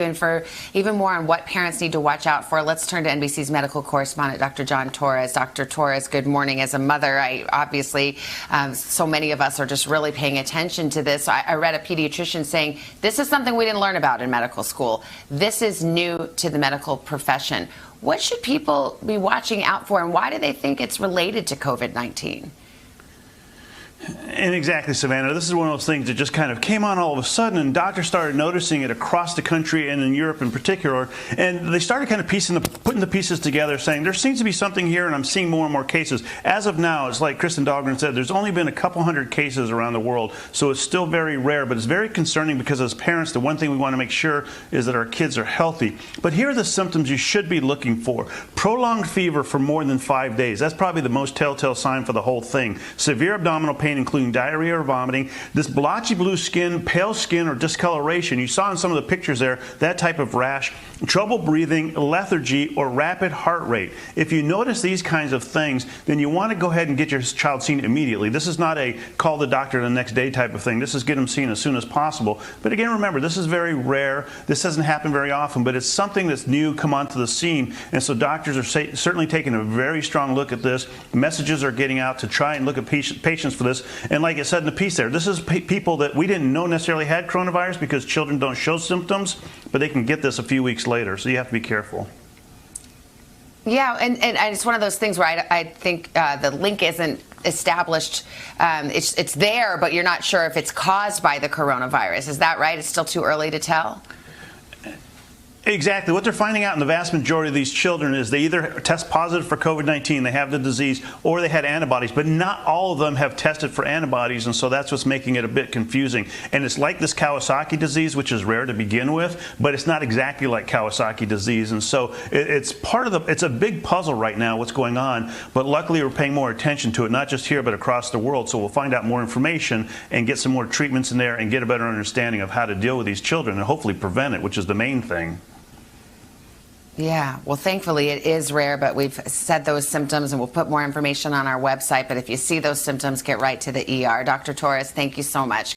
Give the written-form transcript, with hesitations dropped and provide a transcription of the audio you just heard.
And for even more on what parents need to watch out for, let's turn to NBC's medical correspondent, Dr. John Torres. Dr. Torres, good morning. As a mother, obviously, so many of us are just really paying attention to this. I read a pediatrician saying, this is something we didn't learn about in medical school. This is new to the medical profession. What should people be watching out for, and why do they think it's related to COVID-19? And exactly, Savannah, this is one of those things that just kind of came on all of a sudden, and doctors started noticing it across the country and in Europe in particular, and they started kind of putting the pieces together, saying there seems to be something here, and I'm seeing more and more cases. As of now, it's like Kristen Dahlgren said, there's only been a couple hundred cases around the world, so it's still very rare, but it's very concerning because as parents, the one thing we want to make sure is that our kids are healthy. But here are the symptoms you should be looking for. Prolonged fever for more than 5 days. That's probably the most telltale sign for the whole thing. Severe abdominal pain, including diarrhea or vomiting, this blotchy blue skin, pale skin, or discoloration. You saw in some of the pictures there, that type of rash, trouble breathing, lethargy, or rapid heart rate. If you notice these kinds of things, then you want to go ahead and get your child seen immediately. This is not a call the doctor the next day type of thing. This is get them seen as soon as possible. But again, remember, this is very rare. This doesn't happen very often, but it's something that's new, come onto the scene. And so doctors are certainly taking a very strong look at this. Messages are getting out to try and look at patients for this. And like I said in the piece there, this is people that we didn't know necessarily had coronavirus because children don't show symptoms, but they can get this a few weeks later, so you have to be careful. Yeah, and it's one of those things where I think the link isn't established. It's there, but you're not sure if it's caused by the coronavirus. Is that right? It's still too early to tell? Exactly. What they're finding out in the vast majority of these children is they either test positive for COVID-19, they have the disease, or they had antibodies, but not all of them have tested for antibodies, and so that's what's making it a bit confusing. And it's like this Kawasaki disease, which is rare to begin with, but it's not exactly like Kawasaki disease, and so it's a big puzzle right now what's going on, but luckily we're paying more attention to it, not just here but across the world, so we'll find out more information and get some more treatments in there and get a better understanding of how to deal with these children and hopefully prevent it, which is the main thing. Yeah, well, thankfully it is rare, but we've said those symptoms and we'll put more information on our website. But if you see those symptoms, get right to the ER. Dr. Torres, thank you so much.